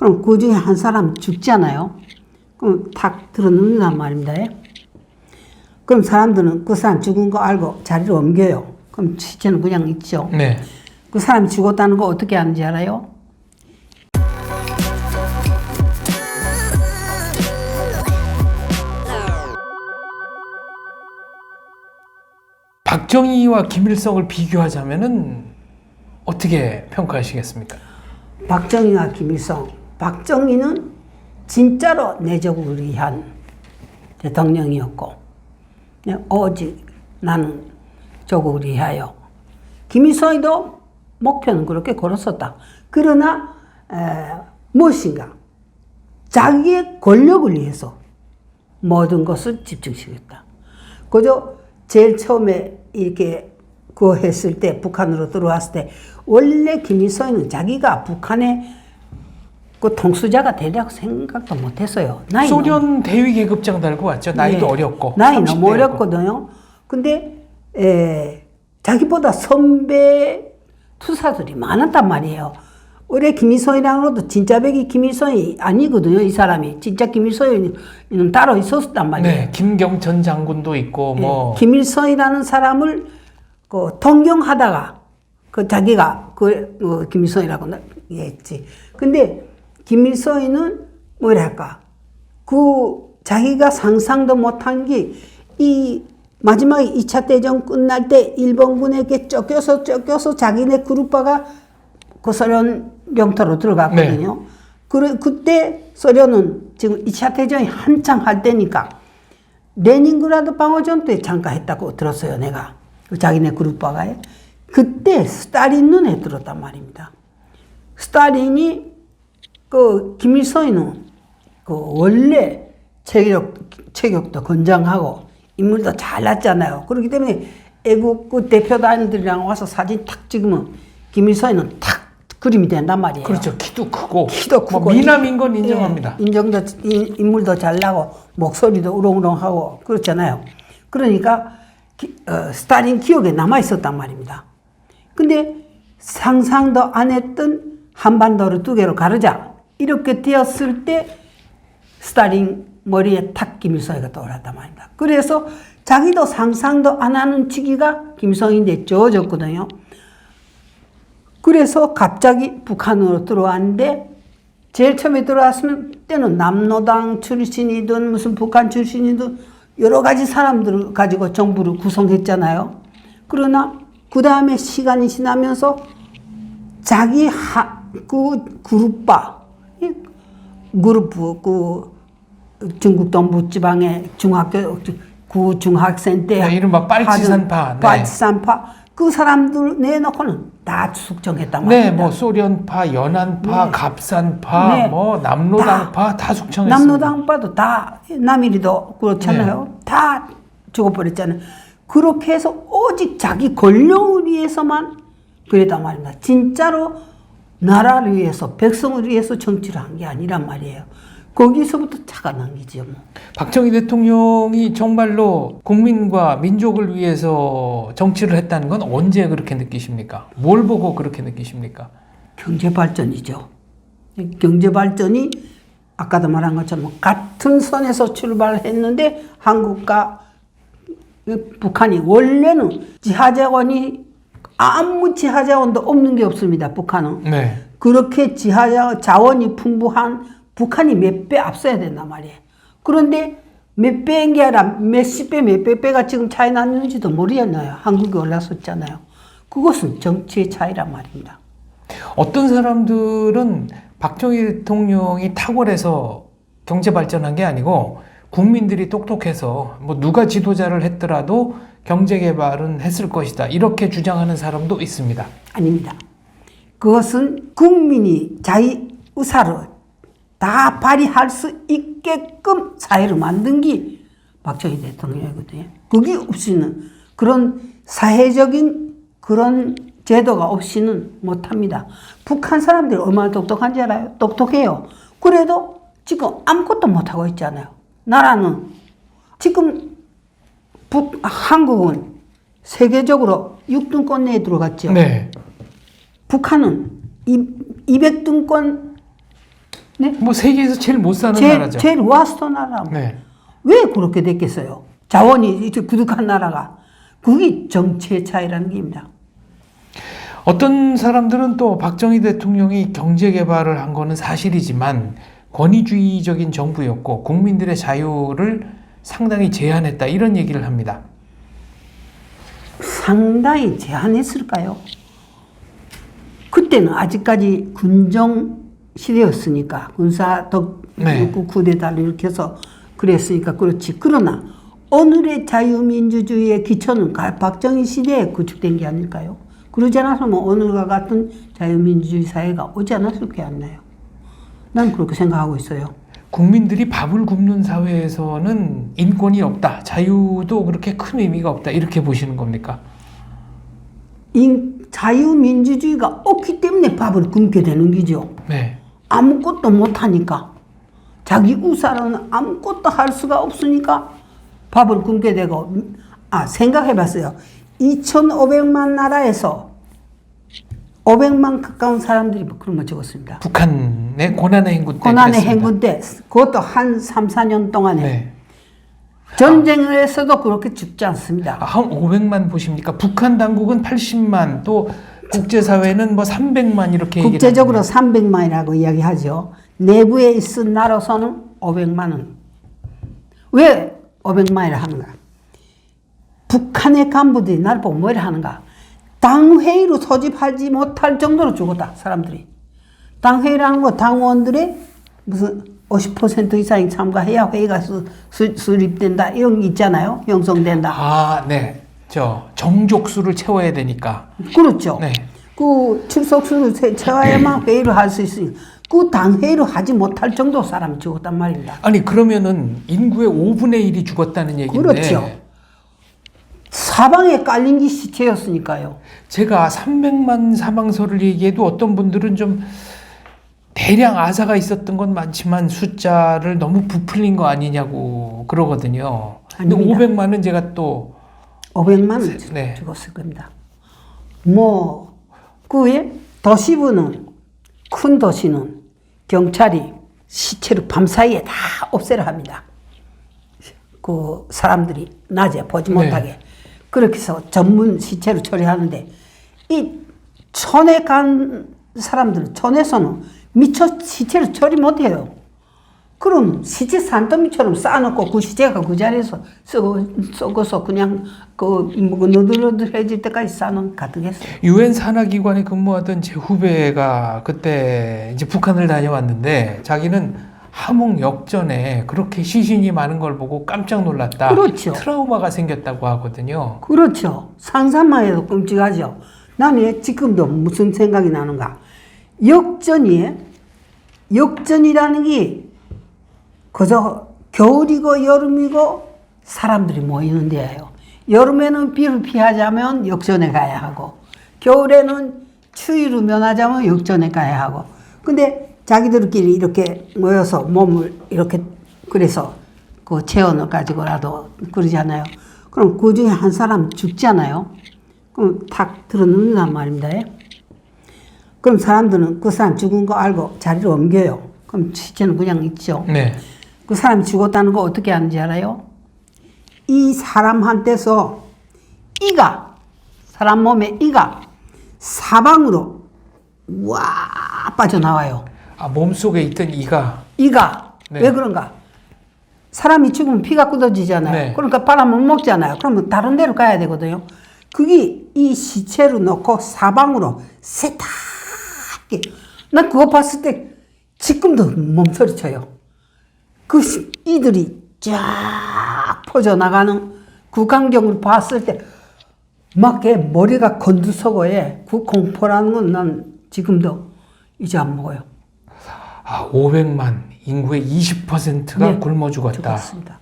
그럼 그 중에 한 사람 죽잖아요. 그럼 탁 들어눕는단 말입니다. 그럼 사람들은 그 사람 죽은 거 알고 자리를 옮겨요. 그럼 시체는 그냥 있죠. 네. 그 사람이 죽었다는 거 어떻게 아는지 알아요? 박정희와 김일성을 비교하자면은 어떻게 평가하시겠습니까? 박정희와 김일성. 박정희는 진짜로 내적을 위한 대통령이었고, 오직 나는 조국을 위하여. 김일성이도 목표는 그렇게 걸었었다. 그러나 무엇인가 자기의 권력을 위해서 모든 것을 집중시켰다. 그저 제일 처음에 이렇게 그거 했을 때, 북한으로 들어왔을 때, 원래 김일성은 자기가 북한의 그 통수자가 되려고 생각도 못 했어요. 소련 대위 계급장 달고 왔죠. 나이도 어렸고. 나이 너무 어렸거든요. 근데, 자기보다 선배 투사들이 많았단 말이에요. 원래 김일성이랑으로도 진짜 백이 김일성이 아니거든요. 이 사람이. 진짜 김일성이 따로 있었단 말이에요. 네, 김경천 장군도 있고, 뭐. 김일성이라는 사람을 그 동경하다가 그 자기가 김일성이라고 했지. 근데 김일성이는 뭐랄까 그 자기가 상상도 못한 게 이 마지막에 2차 대전 끝날 때 일본군에게 쫓겨서 자기네 그룹파가 그 소련 영토로 들어갔거든요. 네. 그때 소련은 지금 2차 대전이 한창 할 때니까 레닌그라드 방어전투에 참가했다고 들었어요, 내가. 자기네 그룹파가. 그때 스탈린 눈에 들었단 말입니다. 스탈린이 김일성이는 원래 체격도 건장하고 인물도 잘났잖아요. 그렇기 때문에 애국 대표단들이랑 와서 사진 탁 찍으면 김일성이는 탁 그림이 된단 말이에요. 그렇죠. 키도 크고 뭐 미남인 건 인정합니다. 인물도 잘나고 목소리도 우렁우렁하고 그렇잖아요. 그러니까 스탈린 기억에 남아 있었단 말입니다. 근데 상상도 안 했던 한반도를 두 개로 가르자 이렇게 되었을 때 스탈린 머리에 탁 김일성이가 떠올랐단 말입니다. 그래서 자기도 상상도 안 하는 시기가 김일성인데 주어졌거든요. 그래서 갑자기 북한으로 들어왔는데 제일 처음에 들어왔으면 때는 남로당 출신이든 무슨 북한 출신이든 여러 가지 사람들을 가지고 정부를 구성했잖아요. 그러나 그 다음에 시간이 지나면서 자기 그룹파, 중국 동부지방의 중학생 때 이른바 빨치산파, 빨치산파 그 사람들 내놓고는 다 숙청했단 말입니다. 네, 뭐 소련파, 연안파, 갑산파, 뭐 남로당파 다 숙청했습니다. 남로당파도 다 남일이도 그렇잖아요. 다 죽어버렸잖아요. 그렇게 해서 오직 자기 권력을 위해서만 그랬단 말입니다. 진짜로 나라를 위해서, 백성을 위해서 정치를 한 게 아니란 말이에요. 거기서부터 차가 남기죠. 뭐. 박정희 대통령이 정말로 국민과 민족을 위해서 정치를 했다는 건 언제 그렇게 느끼십니까? 뭘 보고 그렇게 느끼십니까? 경제발전이죠. 경제발전이 아까도 말한 것처럼 같은 선에서 출발했는데 한국과 북한이 원래는 지하자원이 아무 지하자원도 없는 게 없습니다. 북한은. 네. 그렇게 지하자원이 풍부한 북한이 몇 배 앞서야 된단 말이에요. 그런데 몇 배인 게 아니라 몇십 배, 몇백 배가 지금 차이 났는지도 모르겠나요? 한국이 올라섰잖아요. 그것은 정치의 차이란 말입니다. 어떤 사람들은 박정희 대통령이 탁월해서 경제 발전한 게 아니고 국민들이 똑똑해서 뭐 누가 지도자를 했더라도 경제 개발은 했을 것이다. 이렇게 주장하는 사람도 있습니다. 아닙니다. 그것은 국민이 자기 의사를 다 발휘할 수 있게끔 사회를 만든 게 박정희 대통령이거든요. 그게 없이는 그런 사회적인 그런 제도가 없이는 못합니다. 북한 사람들이 얼마나 똑똑한지 알아요? 똑똑해요. 그래도 지금 아무것도 못하고 있잖아요. 나라는 지금 한국은 세계적으로 6등권 내에 들어갔죠. 네. 북한은 200등권 네? 뭐 세계에서 제일 못 사는 나라죠. 제일 와스트 나라. 네. 왜 그렇게 됐겠어요? 자원이 이렇게 부족한 나라가. 그게 정치의 차이라는 게입니다. 어떤 사람들은 또 박정희 대통령이 경제 개발을 한 거는 사실이지만 권위주의적인 정부였고 국민들의 자유를 상당히 제한했다 이런 얘기를 합니다. 상당히 제한했을까요? 그때는 아직까지 군정 시대였으니까 군사덕 네. 쿠데타를 이렇게 해서 그랬으니까 그렇지. 그러나 오늘의 자유민주주의의 기초는 박정희 시대에 구축된 게 아닐까요? 그러지 않았으면 오늘과 같은 자유민주주의 사회가 오지 않았을 게 아니에요. 난 그렇게 생각하고 있어요. 국민들이 밥을 굶는 사회에서는 인권이 없다. 자유도 그렇게 큰 의미가 없다. 이렇게 보시는 겁니까? 자유민주주의가 없기 때문에 밥을 굶게 되는 거죠. 네. 아무것도 못하니까. 자기 우사로는 아무것도 할 수가 없으니까 밥을 굶게 되고. 생각해봤어요. 2,500만 나라에서 500만 가까운 사람들이 그런 걸 적었습니다. 북한의 고난의 행군 때 고난의 그랬습니다. 행군 때 그것도 한 3, 4년 동안에 네. 전쟁을 했어도 그렇게 죽지 않습니다. 한 500만 보십니까? 북한 당국은 80만, 또 국제사회는 뭐 300만 이렇게 국제적으로 300만이라고 이야기하죠. 내부에 있은 나로서는 500만은. 왜 500만이라 하는가? 북한의 간부들이 나를 보고 뭐라 하는가? 당회의로 소집하지 못할 정도로 죽었다, 사람들이. 당회의라는 거 당원들의 무슨 50% 이상이 참가해야 회의가 수립된다, 이런 게 있잖아요. 형성된다. 네. 정족수를 채워야 되니까. 그렇죠. 네. 그 출석수를 채워야만 회의를 할 수 있으니까 그 당회의를 하지 못할 정도 사람이 죽었단 말입니다. 아니, 그러면은 인구의 5분의 1이 죽었다는 얘기인데. 그렇죠. 사방에 깔린 게 시체였으니까요. 제가 300만 사망설을 얘기해도 어떤 분들은 좀 대량 아사가 있었던 건 많지만 숫자를 너무 부풀린 거 아니냐고 그러거든요. 근데 아닙니다. 500만은 제가 또 500만은 네. 죽었을 겁니다. 그 외에 도시부는, 큰 도시는 경찰이 시체를 밤사이에 다 없애려 합니다. 그 사람들이 낮에 보지 못하게. 그렇게 해서 전문 시체를 처리하는데, 이 촌에 간 사람들은, 촌에서는 미처 시체를 처리 못해요. 그럼 시체 산더미처럼 쌓아놓고 그 시체가 그 자리에서 썩어서 그냥 너들너들해질 때까지 쌓아놓은 가득했어요. 유엔 산하기관에 근무하던 제 후배가 그때 이제 북한을 다녀왔는데 자기는 함흥 역전에 그렇게 시신이 많은 걸 보고 깜짝 놀랐다. 그렇죠. 트라우마가 생겼다고 하거든요. 그렇죠. 상상만 해도 끔찍하죠. 나는 지금도 무슨 생각이 나는가. 역전이라는 게 그저 겨울이고 여름이고 사람들이 모이는 데예요. 여름에는 비를 피하자면 역전에 가야 하고, 겨울에는 추위로 면하자면 역전에 가야 하고. 근데 자기들끼리 이렇게 모여서 몸을 이렇게 그래서 그 체온을 가지고라도 그러잖아요. 그럼 그 중에 한 사람 죽잖아요. 그럼 탁 들어눕는단 말입니다. 그럼 사람들은 그 사람 죽은 거 알고 자리를 옮겨요. 그럼 시체는 그냥 있죠. 네. 그 사람이 죽었다는 거 어떻게 아는지 알아요? 이 사람한테서 사람 몸에 이가 사방으로 와 빠져나와요. 몸속에 있던 이가. 네. 왜 그런가? 사람이 죽으면 피가 굳어지잖아요. 네. 그러니까 바람 못 먹잖아요. 그러면 다른 데로 가야 되거든요. 그게 이 시체로 넣고 사방으로 세탁게. 난 그거 봤을 때 지금도 몸소리 쳐요. 이들이 쫙 퍼져나가는 그 광경을 봤을 때 막 머리가 곤두서고에 그 공포라는 건 난 지금도 이제 안 먹어요. 500만 인구의 20%가 굶어 죽었다. 죽었습니다.